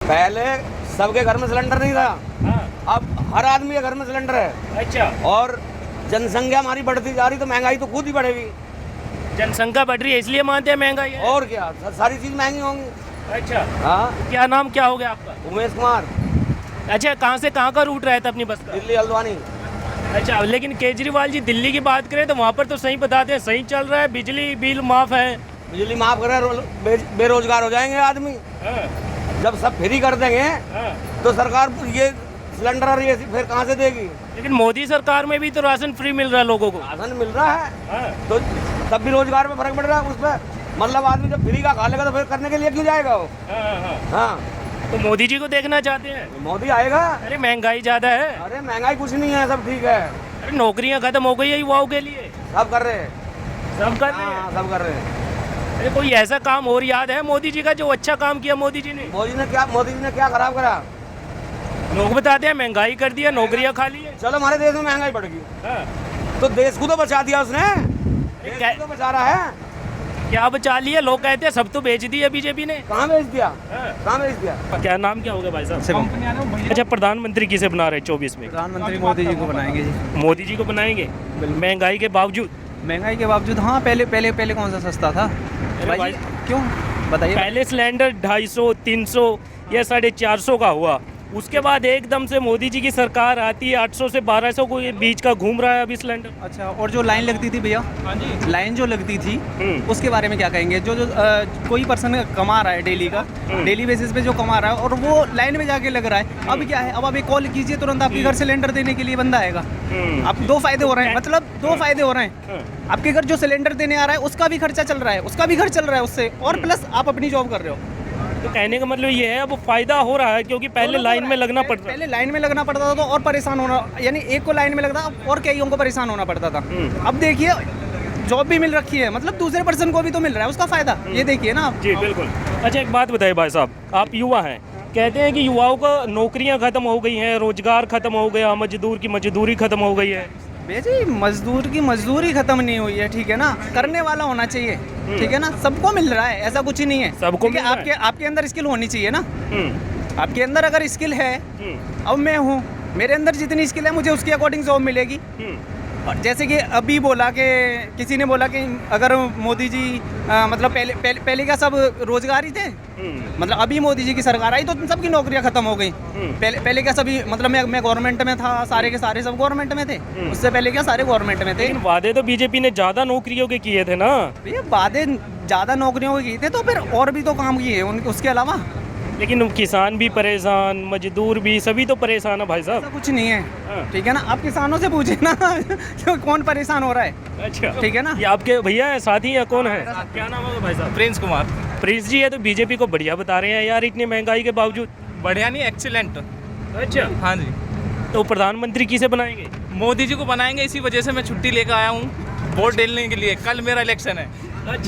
पहले सबके घर में सिलेंडर नहीं था, हाँ। अब हर आदमी के घर में सिलेंडर है। अच्छा, और जनसंख्या हमारी बढ़ती जा रही तो महंगाई तो खुद ही बढ़ेगी। जनसंख्या बढ़ रही है इसलिए मानते हैं महंगाई है। और क्या, सारी चीज महंगी होंगी। अच्छा, हाँ, क्या नाम क्या हो गया आपका? उमेश कुमार, अच्छा, कहाँ से कहाँ का रूट रहता है अपनी बस का? दिल्ली हल्द्वानी। अच्छा, लेकिन केजरीवाल जी दिल्ली की बात करें तो वहाँ पर तो सही बताते हैं, सही चल रहा है, बिजली बिल माफ है। बिजली माफ करे, बेरोजगार हो जाएंगे आदमी। हाँ, जब सब फ्री कर देंगे हाँ। तो सरकार ये सिलेंडर और ये फिर कहाँ से देगी? लेकिन मोदी सरकार में भी तो राशन फ्री मिल रहा है लोगों को। राशन मिल रहा है हाँ। तो तब भी रोजगार में फर्क पड़ रहा है उस पर। मतलब आदमी जब फ्री का खा लेगा तो फिर करने के लिए क्यों जाएगा वो? हाँ, तो मोदी जी को देखना चाहते हैं। मोदी आएगा। अरे महंगाई ज्यादा है। अरे महंगाई कुछ नहीं है, सब ठीक है। अरे नौकरियां खत्म हो गई है युवाओं के लिए। सब कर रहे हैं। सब कर रहे हैं। हाँ, सब कर रहे हैं। अरे कोई ऐसा काम और याद है मोदी जी का जो अच्छा काम किया मोदी जी ने? मोदी जी ने क्या खराब करा? लोग बताते हैं महंगाई कर दिया, नौकरियां खा ली है। चलो हमारे देश में महंगाई बढ़ गई हाँ। तो देश को तो बचा दिया उसने। देश क्या- को तो बचा रहा है। क्या बचा लिया? लोग कहते हैं सब तो बेच दिया बीजेपी ने। कहाँ बेच दिया? हाँ। कहाँ बेच दिया? क्या नाम क्या होगा भाई साहब? अच्छा, प्रधानमंत्री किसे बना रहे 24 में? प्रधानमंत्री मोदी जी को बनाएंगे जी। मोदी जी को बनाएंगे महंगाई के बावजूद? महंगाई के बावजूद हाँ। पहले कौन सा सस्ता था भाई? क्यों बताइए। पहले सिलेंडर 250, 300 या 450 का हुआ, उसके बाद एकदम से मोदी जी की सरकार आती है 800 से 1200 को ये बीच का घूम रहा है अभी सिलेंडर। अच्छा, और जो लाइन लगती थी भैया, हाँ जी, लाइन जो लगती थी हम्म। उसके बारे में क्या कहेंगे? जो कोई पर्सन कमा रहा है डेली का, डेली बेसिस पे जो कमा रहा है और वो लाइन में जाके लग रहा है। अब क्या है, अब आप एक कॉल कीजिए तुरंत आपके घर सिलेंडर देने के लिए बंदा आएगा। अब दो फायदे हो रहे हैं, मतलब दो फायदे हो रहे हैं। आपके घर जो सिलेंडर देने आ रहा है उसका भी खर्चा चल रहा है, उसका भी खर्च चल रहा है उससे, और प्लस आप अपनी जॉब कर रहे हो। तो कहने का मतलब ये है अब फायदा हो रहा है क्योंकि पहले लाइन में लगना पड़ता पहले लाइन में लगना पड़ता था तो और परेशान होना, यानी एक को लाइन में लगता और कईयों को परेशान होना पड़ता था। अब देखिए जॉब भी मिल रखी है, मतलब दूसरे पर्सन को भी तो मिल रहा है उसका फायदा। ये देखिए ना आप। जी बिल्कुल। अच्छा, एक बात बताइए भाई साहब, आप युवा हैं, कहते हैं कि युवाओं का नौकरियां खत्म हो गई हैं, रोजगार खत्म हो गया, मजदूर की मजदूरी खत्म हो गई है। भैया जी, मजदूर की मजदूरी खत्म नहीं हुई है, ठीक है ना? करने वाला होना चाहिए, ठीक है ना? सबको मिल रहा है, ऐसा कुछ ही नहीं है। सबको ठीक है, मिल रहा है। आपके अंदर स्किल होनी चाहिए ना। हम्म, आपके अंदर अगर स्किल है, अब मैं हूँ, मेरे अंदर जितनी स्किल है मुझे उसके अकॉर्डिंग जॉब मिलेगी। और जैसे कि अभी बोला कि किसी ने बोला कि अगर मोदी जी मतलब पहले का सब रोजगार ही थे, मतलब अभी मोदी जी की सरकार आई तो सबकी नौकरियां खत्म हो गई। पहले क्या सभी, मतलब मैं गवर्नमेंट में था, सारे के सारे सब गवर्नमेंट में थे। उससे पहले क्या सारे गवर्नमेंट में थे। लेकिन वादे तो बीजेपी ने ज्यादा नौकरियों के किए थे ना। भैया वादे ज़्यादा नौकरियों के किए थे तो फिर और भी तो काम किए उनके उसके अलावा। लेकिन किसान भी परेशान, मजदूर भी, सभी तो परेशान है भाई ऐसा साहब। कुछ नहीं है, हाँ। ठीक है ना? आप किसानों से पूछिए ना क्यों कौन परेशान हो रहा है, अच्छा, ठीक है ना? ये आपके भैया है, साथी है, कौन है? क्या नाम होगा भाई साहब? प्रिंस कुमार। प्रिंस जी है तो बीजेपी को बढ़िया बता रहे हैं यार इतनी महंगाई के बावजूद। बढ़िया नहीं, एक्सीलेंट। अच्छा, हाँ जी, तो प्रधानमंत्री किसे बनाएंगे? मोदी जी को बनाएंगे, इसी वजह से मैं छुट्टी लेकर आया हूँ वोट डालने के लिए। कल मेरा इलेक्शन है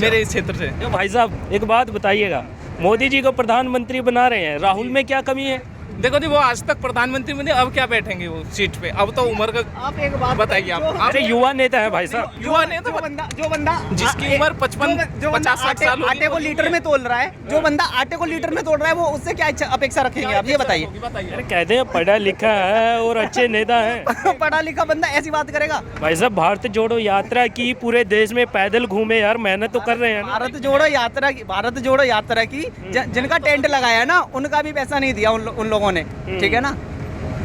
मेरे इस क्षेत्र से। तो भाई साहब एक बात बताइएगा, मोदी जी को प्रधानमंत्री बना रहे हैं, राहुल में क्या कमी है? देखो जी, वो आज तक प्रधानमंत्री में थे, अब क्या बैठेंगे वो सीट पे? अब तो उम्र का आप एक बात बताइए आप। अरे युवा नेता है भाई साहब। युवा ने तो जो बंदा जिसकी उम्र 55 50-60 साल होगी, आटे को लीटर में तोल रहा है, जो बंदा आटे को लीटर में तोल रहा है वो उससे क्या अपेक्षा रखेंगे आप? ये बताइए। अरे कहते हैं पढ़ा लिखा है और अच्छे नेता है। पढ़ा लिखा बंदा ऐसी बात करेगा? भाई साहब भारत जोड़ो यात्रा की, पूरे देश में पैदल घूमे यार, मेहनत तो कर रहे हैं ना। भारत जोड़ो यात्रा की जिनका टेंट लगाया है ना उनका भी पैसा नहीं दिया उन लोगों ने, ठीक है ना?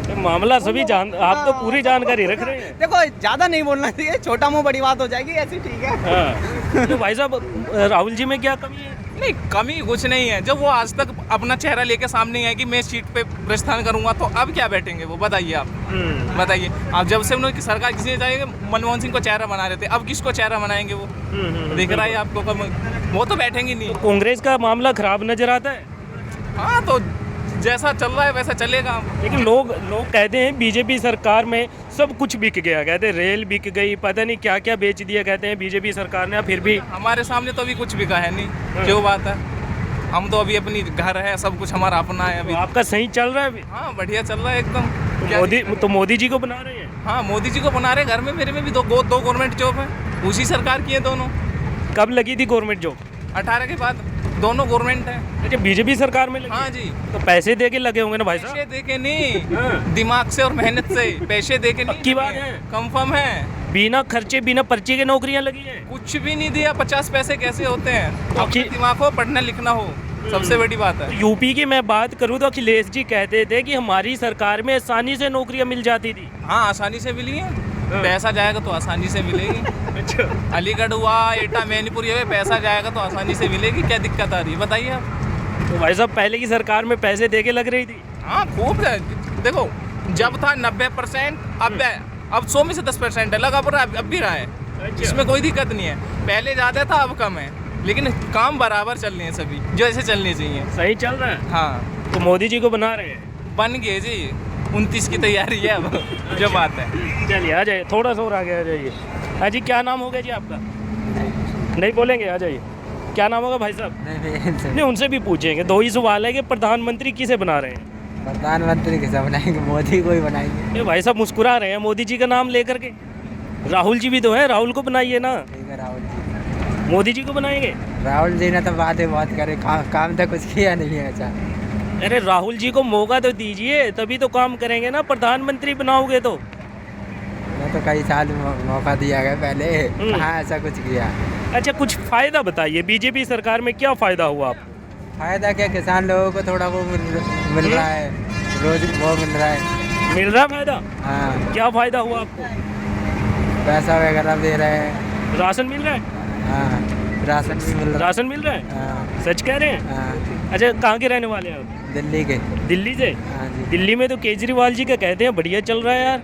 तो मामला सभी जान, आप तो पूरी जानकारी रख रहे हैं। देखो ज्यादा नहीं बोलना चाहिए, छोटा मुंह बड़ी बात हो जाएगी, ऐसी ठीक है। हाँ। तो भाई साहब राहुल जी में क्या कमी है? नहीं, कमी कुछ नहीं है। जब वो आज तक अपना चेहरा लेके सामने आए कि मैं सीट पे प्रस्थान करूंगा, तो अब क्या बैठेंगे वो? बताइए आप, बताइए आप। जब से उन्होंने सरकार किसी ने चाहिए मनमोहन सिंह को चेहरा बना रहे थे, अब किसको चेहरा बनाएंगे वो? दिख रहा है आपको, वो तो बैठेंगे नहीं। कांग्रेस का मामला खराब नजर आता है। हाँ, तो जैसा चल रहा है वैसा चलेगा। लेकिन लोग कहते हैं बीजेपी सरकार में सब कुछ बिक गया, कहते हैं रेल बिक गई, पता नहीं क्या क्या बेच दिया कहते हैं बीजेपी सरकार ने, फिर भी हमारे सामने तो अभी कुछ बिका है नहीं। क्यों बात है? हम तो अभी अपनी घर है, सब कुछ हमारा अपना है अभी। आपका सही चल रहा है अभी? हाँ, बढ़िया चल रहा है एकदम। मोदी जी को बना रहे हैं? हाँ, मोदी जी को बना रहे। घर में मेरे में भी दो गवर्नमेंट जॉब है, उसी सरकार की है दोनों। कब लगी थी गवर्नमेंट जॉब? 18 के बाद। दोनों गवर्नमेंट है। अच्छा बीजेपी सरकार में लगी हाँ है? जी। तो पैसे दे के लगे होंगे ना भाई पैसे साहब। दे के नहीं, हाँ। दिमाग से और मेहनत से। पैसे दे के नहीं, पक्की बात है? कंफर्म है। बिना खर्चे बिना पर्ची के नौकरियां लगी हैं। कुछ भी नहीं दिया, 50 पैसे कैसे होते हैं? तो अपने दिमाग हो, पढ़ना लिखना हो, सबसे बड़ी बात है। यूपी की मैं बात करूं तो अखिलेश जी कहते थे कि हमारी सरकार में आसानी से नौकरियां मिल जाती थी। हाँ, आसानी से मिली है। पैसा जाएगा तो आसानी से मिलेगी। अच्छा अलीगढ़ हुआ, एटा, मैनपुर, ये पैसा जाएगा तो आसानी से मिलेगी। क्या दिक्कत आ रही है बताइए आप? तो भाई साहब पहले की सरकार में पैसे दे के लग रही थी। हाँ खूब है। देखो जब था 90%, अब 100 में से 10% है, लगा पड़ा अब भी रहा है। इसमें कोई दिक्कत नहीं है। पहले ज़्यादा था, अब कम है, लेकिन काम बराबर चल रहे हैं सभी, जो ऐसे चलने चाहिए। सही चल रहा है। हाँ तो मोदी जी को बना रहे हैं। बन गए जी, 29 की तैयारी है अब। जो बात है। चलिए आ जाइए, थोड़ा सा और आगे आ जाइए। हाँ जी क्या नाम हो गया जी आपका? नहीं बोलेंगे, आ जाइए। क्या नाम होगा भाई साहब? नहीं उनसे भी पूछेंगे। दो ही सवाल है कि प्रधानमंत्री किसे बना रहे हैं? प्रधानमंत्री किसे बनाएंगे? मोदी को ही बनाएंगे। ये भाई साहब मुस्कुरा रहे हैं मोदी जी का नाम लेकर के। राहुल जी भी तो हैं, राहुल को बनाइए ना। ठीक है, राहुल जी। मोदी जी को बनाएंगे? राहुल जी ने तो बातें बहुत करे, काम तो कुछ किया नहीं है। अच्छा अरे राहुल जी को मौका तो दीजिए, तभी तो काम करेंगे ना। प्रधानमंत्री बनाओगे तो। मैं तो कई साल मौका दिया गया पहले, कहाँ ऐसा कुछ किया। अच्छा कुछ फायदा बताइए, बीजेपी सरकार में क्या फायदा हुआ आपको? फायदा क्या, किसान लोगों को थोड़ा वो मिल रहा है, रोज वो मिल रहा है। मिल रहा फायदा? हाँ, क्या फायदा हुआ आपको? पैसा वगैरह दे रहे हैं। राशन मिल रहा है? हाँ, राशन भी मिल रहा राशन मिल रहा है? है। हाँ, सच कह रहे हैं? हाँ, अच्छा कहाँ के रहने वाले हैं आप? दिल्ली के। दिल्ली से? हाँ जी। दिल्ली में तो केजरीवाल जी का कहते हैं बढ़िया चल रहा है यार।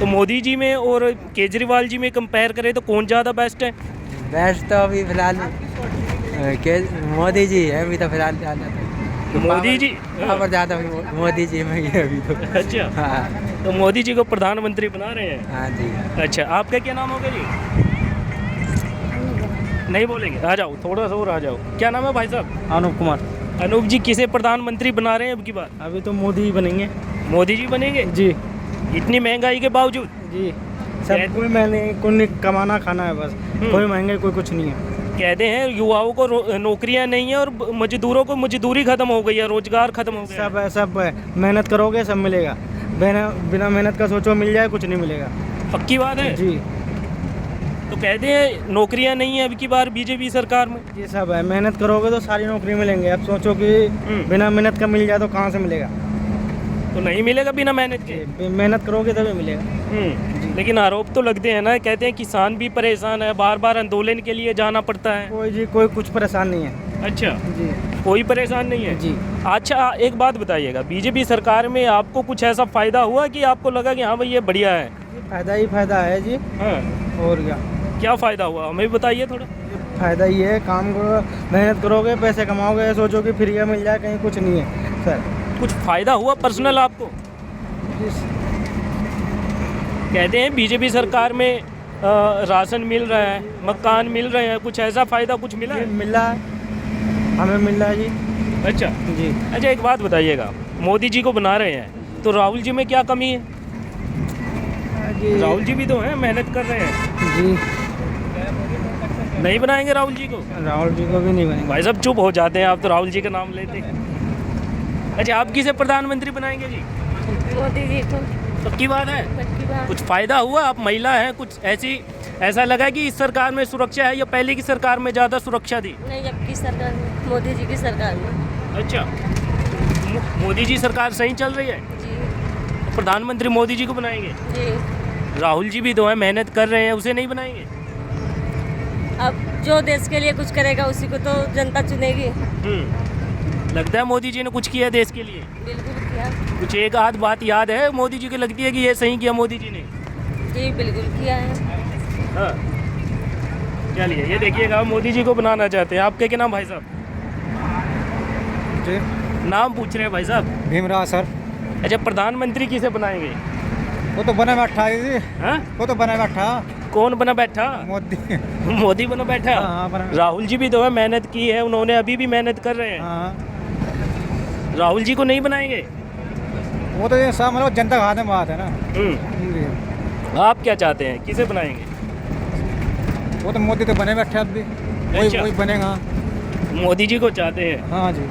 तो मोदी जी में और केजरीवाल जी में कंपेयर करें तो कौन ज़्यादा बेस्ट है? बेस्ट तो अभी फिलहाल मोदी जी है अभी तो फिलहाल ज़्यादा। मोदी जी? पर ज़्यादा मोदी जी में ही है अभी तो। अच्छा हाँ तो मोदी जी को प्रधानमंत्री बना रहे हैं। हाँ जी। अच्छा आपका क्या नाम होगा जी? नहीं बोलेंगे, आ जाओ थोड़ा सा और आ जाओ। क्या नाम है भाई साहब? अनूप कुमार। अनूप जी किसे प्रधानमंत्री बना रहे हैं अब की बार? अभी तो मोदी ही बनेंगे। मोदी जी बनेंगे? जी इतनी महंगाई के बावजूद? जी, सब कोई मैंने कोई कमाना खाना है बस। कोई महंगे कोई कुछ नहीं है। कहते हैं युवाओं को नौकरियां नहीं है और मजदूरों को मजदूरी खत्म हो गई है, रोजगार खत्म हो गया है। सब है, मेहनत करोगे सब मिलेगा। बिना मेहनत का सोचो मिल जाए, कुछ नहीं मिलेगा। पक्की बात है? जी, तो कहते हैं नौकरियां नहीं है अब की बार बीजेपी सरकार में। ये सब है, मेहनत करोगे तो सारी नौकरी मिलेंगे। अब सोचो कि बिना मेहनत का मिल जाए तो कहाँ से मिलेगा? तो नहीं मिलेगा बिना मेहनत के। मेहनत करोगे तभी मिलेगा। लेकिन आरोप तो लगते हैं ना, कहते हैं किसान भी परेशान है, बार बार आंदोलन के लिए जाना पड़ता है। कोई कुछ परेशान नहीं है। अच्छा जी कोई परेशान नहीं है? जी। अच्छा एक बात बताइएगा, बीजेपी सरकार में आपको कुछ ऐसा फायदा हुआ कि आपको लगा कि हाँ भाई ये बढ़िया है? फायदा ही फायदा है जी। हाँ और क्या फ़ायदा हुआ हमें भी बताइए थोड़ा। फायदा ये है, काम करो, मेहनत करोगे, पैसे कमाओगे, सोचो कि फ्री का मिल जाए, कहीं कुछ नहीं है सर। कुछ फ़ायदा हुआ पर्सनल आपको? कहते हैं बीजेपी सरकार में राशन मिल रहा है, मकान मिल रहे हैं, कुछ ऐसा फ़ायदा कुछ मिला है? मिल रहा है, हमें मिल रहा है जी। अच्छा जी। अच्छा एक बात बताइएगा, मोदी जी को बना रहे हैं तो राहुल जी में क्या कमी है? जी राहुल जी भी तो हैं, मेहनत कर रहे हैं। जी, नहीं बनाएंगे राहुल जी को? राहुल जी को भी नहीं बनेगा। भाई साहब चुप हो जाते हैं आप तो राहुल जी का नाम लेते हैं। अच्छा आप किसे प्रधानमंत्री बनाएंगे जी? मोदी जी को। पक्की बात है? पक्की बात। कुछ फ़ायदा हुआ? आप महिला हैं, कुछ ऐसा लगा कि इस सरकार में सुरक्षा है या पहले की सरकार में ज़्यादा सुरक्षा थी? नहीं, अब की सरकार में, मोदी जी की सरकार में। अच्छा मोदी जी सरकार सही चल रही है? जी तो प्रधानमंत्री मोदी जी को बनाएंगे? जी। राहुल जी भी तो हैं, मेहनत कर रहे हैं, उसे नहीं बनाएंगे? अब जो देश के लिए कुछ करेगा उसी को तो जनता चुनेगी। लगता है मोदी जी ने कुछ किया देश के लिए? बिल्कुल किया। कुछ एक आध बात याद है मोदी जी की लगती है कि ये सही किया मोदी जी ने? जी बिल्कुल किया है। हाँ चलिए ये देखिएगा, मोदी जी को बनाना चाहते हैं। आपके क्या नाम भाई साहब? जी, नाम पूछ रहे हैं भाई साहब। भीमराव सर। अच्छा प्रधानमंत्री किसे बनाएंगे? वो तो बना बैठा है जी। हाँ वो तो बना बैठा। कौन बना बैठा? मोदी। मोदी बना बैठा? हाँ, बना। राहुल जी भी तो है, मेहनत की है उन्होंने, अभी भी मेहनत कर रहे हैं। हाँ, राहुल जी को नहीं बनाएंगे? वो तो ये सब मतलब जनता के हाथ में बात है ना। आप क्या चाहते हैं, किसे बनाएंगे? वो तो मोदी तो बने बैठे अब भी। अच्छा। वही बनेगा। मोदी जी को चाहते हैं। हाँ जी।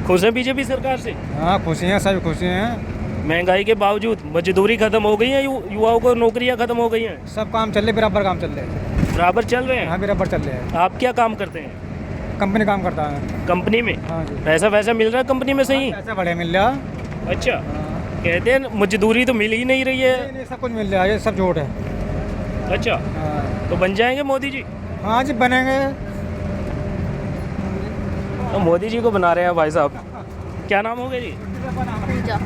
खुश हैं बीजेपी सरकार से? हाँ खुशी हैं, सभी खुशी हैं। महंगाई के बावजूद मजदूरी खत्म हो गई है, युवाओं को नौकरियां खत्म हो गई हैं, सब काम चल रहे, बराबर काम चल रहे हैं। बराबर चल रहे हैं। हाँ बराबर चल रहे हैं। आप क्या काम करते हैं? कंपनी काम करता है। कंपनी में हाँ जी। पैसा वैसा मिल रहा है कंपनी में सही? पैसा बढ़िया मिल रहा। अच्छा, कहते हैं मजदूरी तो मिल ही नहीं रही है। नहीं, सब कुछ मिल रहा है, ये सब जोड़ है। अच्छा, हाँ। तो बन जाएंगे मोदी जी? हाँ जी बनेंगे। तो मोदी जी को बना रहे हैं भाई साहब। क्या नाम होगा जी? पूजा,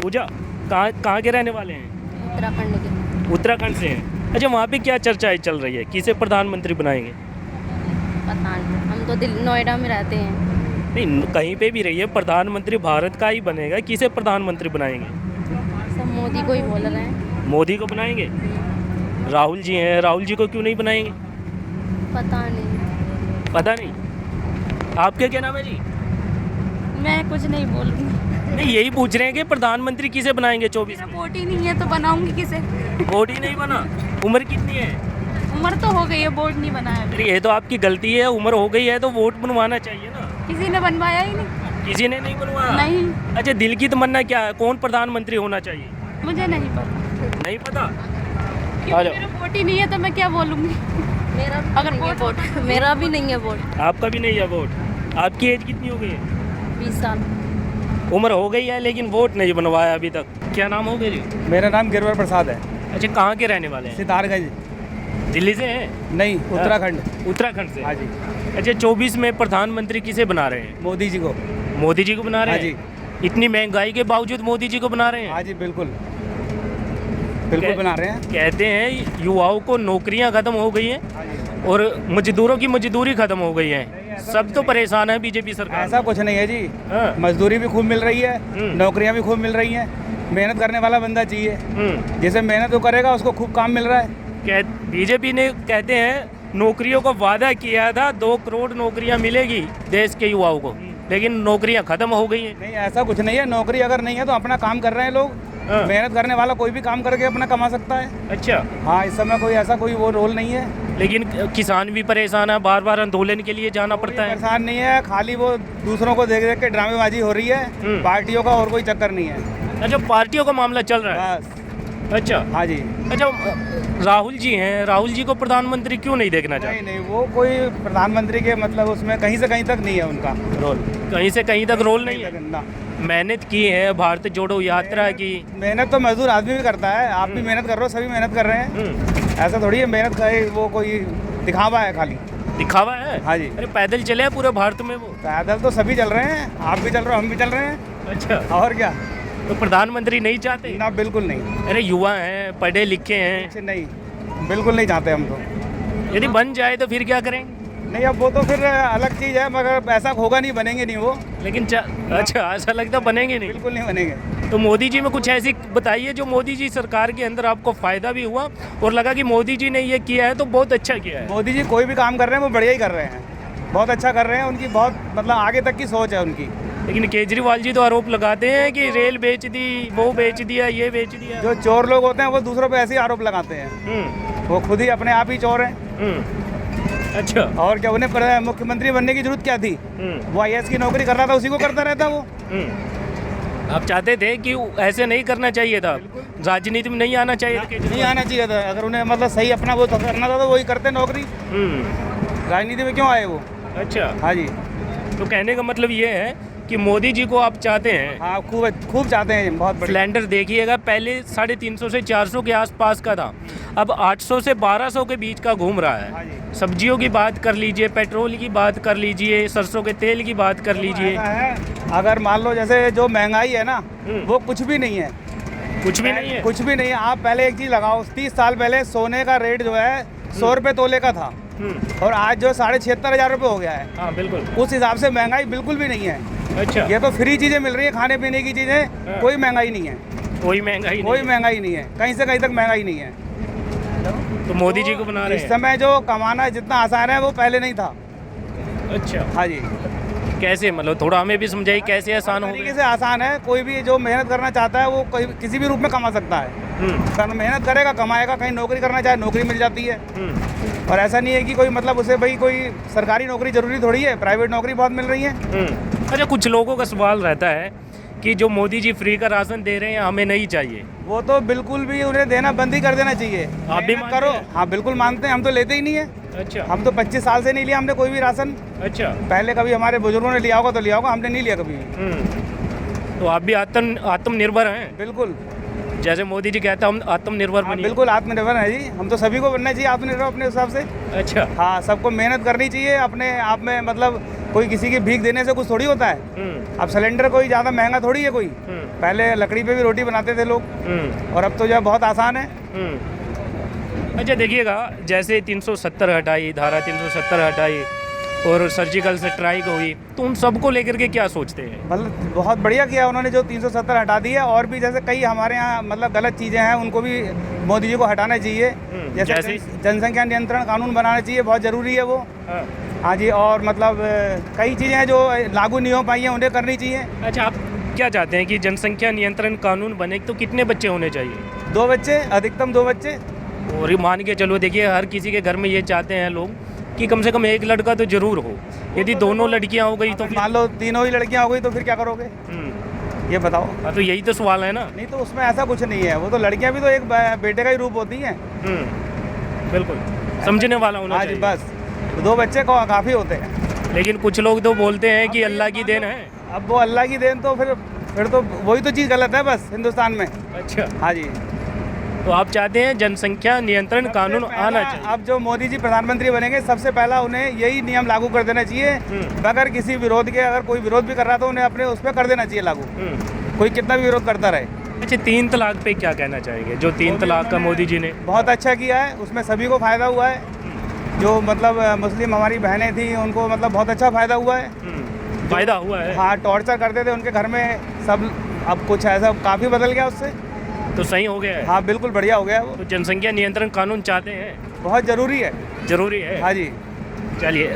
पूजा। कहाँ के रहने वाले हैं? उत्तराखंड के। उत्तराखंड से हैं। अच्छा, वहाँ पे क्या चर्चाएं चल रही है, किसे प्रधानमंत्री बनाएंगे? पता नहीं, हम तो नोएडा में रहते हैं। नहीं, कहीं पे भी रहिए, प्रधानमंत्री भारत का ही बनेगा, किसे प्रधानमंत्री बनाएंगे? सब मोदी को ही बोल रहे हैं। मोदी को बनाएंगे? राहुल जी हैं, राहुल जी को क्यों नहीं बनाएंगे? पता नहीं। पता नहीं। आपके क्या नाम है जी? मैं कुछ नहीं बोलूँगी। नहीं, यही पूछ रहे हैं कि प्रधानमंत्री किसे बनाएंगे 24 मेरा में? वोट ही नहीं है तो बनाऊंगी किसे? वोट ही नहीं बना। उम्र कितनी है? उम्र तो हो गई है, वोट नहीं बनाया अभी। अरे ये तो आपकी गलती है, उम्र हो गई है तो वोट बनवाना चाहिए ना। किसी ने बनवाया ही नहीं। किसी ने नहीं बनवाया? नहीं। अच्छा, दिल की तमन्ना क्या है, कौन प्रधानमंत्री होना चाहिए? मुझे नहीं पता, नहीं पता? क्योंकि मेरा वोट ही नहीं है तो मैं क्या बोलूँगी। मेरा अगर वोट मेरा भी नहीं है वोट। आपका भी नहीं है वोट। आपकी एज कितनी हो गई है? 20 साल। उम्र हो गई है लेकिन वोट नहीं बनवाया अभी तक। क्या नाम हो गया जी? मेरा नाम गिरवर प्रसाद है। अच्छा, कहाँ के रहने वाले हैं? सितारगंज। दिल्ली से हैं? नहीं, उत्तराखंड। उत्तराखंड से। हाँ जी। अच्छा, 24 में प्रधानमंत्री किसे बना रहे हैं? मोदी जी को। मोदी जी को बना रहे हाँ हैं? इतनी महंगाई के बावजूद मोदी जी को बना रहे हैं? हाँ जी बिल्कुल, बिल्कुल बना रहे हैं। कहते हैं युवाओं को नौकरियां खत्म हो गई हैं और मजदूरों की मजदूरी खत्म हो गई है। सब तो परेशान है बीजेपी सरकार। ऐसा कुछ नहीं है जी। हाँ। मजदूरी भी खूब मिल रही है, नौकरियां भी खूब मिल रही हैं। मेहनत करने वाला बंदा चाहिए, जैसे मेहनत वो करेगा उसको खूब काम मिल रहा है। बीजेपी ने कहते हैं नौकरियों को वादा किया था, 2 करोड़ नौकरियां मिलेगी देश के युवाओं को, लेकिन नौकरियां खत्म हो गई हैं। नहीं, ऐसा कुछ नहीं है। नौकरी अगर नहीं है तो अपना काम कर रहे हैं लोग। हाँ। मेहनत करने वाला कोई भी काम करके अपना कमा सकता है। अच्छा, हाँ, इस समय कोई ऐसा कोई वो रोल नहीं है। लेकिन किसान भी परेशान है, बार बार आंदोलन के लिए जाना पड़ता है। परेशान नहीं है, खाली वो दूसरों को देख देख के ड्रामेबाजी हो रही है। पार्टियों का और कोई चक्कर नहीं है। अच्छा, पार्टियों का मामला चल रहा है। बस। अच्छा। हाँ जी। अच्छा, राहुल जी हैं, राहुल जी को प्रधानमंत्री क्यों नहीं देखना नहीं चाहते? नहीं, वो कोई प्रधानमंत्री के मतलब उसमें कहीं से कहीं तक नहीं है उनका रोल। कहीं से कहीं तक रोल नहीं है। ना। मेहनत की है, भारत जोड़ो यात्रा की। मेहनत तो मजदूर आदमी भी करता है। आप भी मेहनत कर रहे हो, सभी मेहनत कर रहे हैं। ऐसा थोड़ी है मेहनत करे वो कोई दिखावा है खाली। दिखावा है? हाँ जी। अरे पैदल चले हैं पूरे भारत में वो। पैदल तो सभी चल रहे हैं, आप भी चल रहे हो, हम भी चल रहे हैं। अच्छा, और क्या। तो प्रधानमंत्री नहीं चाहते? ना, बिल्कुल नहीं। अरे युवा हैं, पढ़े लिखे हैं, अच्छे नहीं, बिल्कुल नहीं चाहते हम तो। यदि बन जाए तो फिर क्या करेंगे? नहीं, अब वो तो फिर अलग चीज़ है, मगर ऐसा होगा नहीं, बनेंगे नहीं वो। लेकिन अच्छा, ऐसा लगता बनेंगे नहीं। बिल्कुल नहीं बनेंगे। तो मोदी जी में कुछ ऐसी बताइए जो मोदी जी सरकार के अंदर आपको फ़ायदा भी हुआ और लगा कि मोदी जी ने ये किया है तो बहुत अच्छा किया है। मोदी जी कोई भी काम कर रहे हैं वो बढ़िया ही कर रहे हैं, बहुत अच्छा कर रहे हैं। उनकी बहुत मतलब आगे तक की सोच है उनकी। लेकिन केजरीवाल जी तो आरोप लगाते हैं कि रेल बेच दी, वो बेच दिया, ये बेच दिया। जो चोर लोग होते हैं वो दूसरों पे ऐसे ही आरोप लगाते हैं। वो खुद ही अपने आप ही चोर हैं। अच्छा। और क्या, उन्हें मुख्यमंत्री बनने की जरूरत क्या थी? वो IAS की नौकरी कर रहा था, उसी को करता रहता वो। आप चाहते थे कि ऐसे नहीं करना चाहिए था, राजनीति में नहीं आना चाहिए था? नहीं आना चाहिए था। अगर उन्हें मतलब सही अपना वो करना था तो वही करते नौकरी। राजनीति में क्यों आए वो? अच्छा। हाँ जी। तो कहने का मतलब ये है कि मोदी जी को आप चाहते हैं? हाँ, खूब चाहते हैं, बहुत बढ़िया। सिलेंडर देखिएगा, पहले 350 से 400 के आसपास का था, अब 800 से 1200 के बीच का घूम रहा हाँ है। जी। सब्जियों की बात कर लीजिए, पेट्रोल की बात कर लीजिए, सरसों के तेल की बात कर लीजिए। ऐसा है, अगर मान लो जैसे जो महंगाई है ना, वो कुछ भी नहीं है। कुछ भी नहीं है? कुछ भी नहीं है। आप पहले एक चीज़ लगाओ, 30 साल पहले सोने का रेट जो है 100 रुपये तोले का था, और आज जो 76,500 रुपये हो गया है। हाँ बिल्कुल। उस हिसाब से महंगाई बिल्कुल भी नहीं है। अच्छा। ये तो फ्री चीज़ें मिल रही है, खाने पीने की चीज़ें, कोई महंगाई नहीं है। कोई महंगाई कोई नहीं? महंगाई नहीं है, कहीं से कहीं तक महंगाई नहीं है। तो मोदी जी को बना रहे इस हैं? समय जो कमाना जितना आसान है वो पहले नहीं था। अच्छा। हाँ जी। कैसे, मतलब थोड़ा हमें भी समझाइए कैसे आसान हो तरीके गया? से आसान है। कोई भी जो मेहनत करना चाहता है वो किसी भी रूप में कमा सकता है। मेहनत करेगा, कमाएगा, कहीं नौकरी करना चाहे नौकरी मिल जाती है। और ऐसा नहीं है कि कोई मतलब उसे भाई कोई सरकारी नौकरी ज़रूरी थोड़ी है, प्राइवेट नौकरी बहुत मिल रही है। अच्छा, कुछ लोगों का सवाल रहता है कि जो मोदी जी फ्री का राशन दे रहे हैं हमें नहीं चाहिए। वो तो बिल्कुल भी उन्हें देना बंद ही कर देना चाहिए। आप भी मेहनत मानते करो। हैं? हाँ बिल्कुल मानते हैं, हम तो लेते ही नहीं है। अच्छा हम तो 25 साल से नहीं लिया हमने कोई भी राशन। अच्छा। पहले कभी हमारे बुजुर्गों ने लिया होगा तो लिया होगा, हमने नहीं लिया कभी। तो आप भी आत्मनिर्भर हैं, बिल्कुल जैसे मोदी जी कहते हैं हम आत्मनिर्भर हाँ, बनिए। बिल्कुल आत्मनिर्भर है जी। हम तो सभी को बनना चाहिए आत्मनिर्भर अपने हिसाब से। अच्छा। हाँ, सबको मेहनत करनी चाहिए अपने आप में। मतलब कोई किसी की भीख देने से कुछ थोड़ी होता है। अब सिलेंडर कोई ज़्यादा महंगा थोड़ी है कोई। पहले लकड़ी पे भी रोटी बनाते थे लोग और अब तो जो है बहुत आसान है। अच्छा देखिएगा, जैसे 370 हटाई, धारा 370 हटाई और सर्जिकल स्ट्राइक हुई, तो उन सबको लेकर के क्या सोचते हैं? मतलब बहुत बढ़िया किया उन्होंने जो 370 हटा दिया। और भी जैसे कई हमारे यहाँ मतलब गलत चीज़ें हैं उनको भी मोदी जी को हटाना चाहिए। जैसे जनसंख्या नियंत्रण कानून बनाना चाहिए, बहुत ज़रूरी है वो। हाँ जी, और मतलब कई चीज़ें हैं जो लागू नहीं हो पाई हैं, उन्हें करनी चाहिए। अच्छा, आप क्या चाहते हैं कि जनसंख्या नियंत्रण कानून बने तो कितने बच्चे होने चाहिए? 2 बच्चे, अधिकतम 2 बच्चे। और ये मान के चलो, देखिए हर किसी के घर में ये चाहते हैं लोग कि कम से कम एक लड़का तो जरूर हो। यदि दोनों लड़कियां हो गई तो फिर मान लो तीनों ही लड़कियां हो गई तो फिर क्या करोगे? ये बताओ। हाँ, तो यही तो सवाल है ना। नहीं तो उसमें ऐसा कुछ नहीं है, वो तो लड़कियां भी तो एक बेटे का ही रूप होती हैं। बिल्कुल, समझने वाला होना हाँ जी, चाहिए। बस 2 बच्चे को काफ़ी होते हैं। लेकिन कुछ लोग तो बोलते हैं कि अल्लाह की देन है। अब वो अल्लाह की देन तो फिर तो वही तो चीज़ गलत है बस हिंदुस्तान में। अच्छा, हाँ जी। तो आप चाहते हैं जनसंख्या नियंत्रण कानून आना चाहिए। अब जो मोदी जी प्रधानमंत्री बनेंगे सबसे पहला उन्हें यही नियम लागू कर देना चाहिए। बगैर किसी विरोध के, अगर कोई विरोध भी कर रहा तो उन्हें अपने उस पर कर देना चाहिए लागू। कोई कितना भी विरोध करता रहे। अच्छा, 3 तलाक पे क्या कहना चाहेंगे? जो 3 तलाक का मोदी जी ने बहुत अच्छा किया है, उसमें सभी को फ़ायदा हुआ है। जो मतलब मुस्लिम हमारी बहनें थी उनको मतलब बहुत अच्छा फ़ायदा हुआ है। फायदा हुआ है। हाँ, टॉर्चर करते थे उनके घर में सब, अब कुछ ऐसा काफ़ी बदल गया उससे। तो सही हो गया है। हाँ बिल्कुल बढ़िया हो गया वो। तो जनसंख्या नियंत्रण कानून चाहते हैं, बहुत ज़रूरी है। जरूरी है। हाँ जी। चलिए,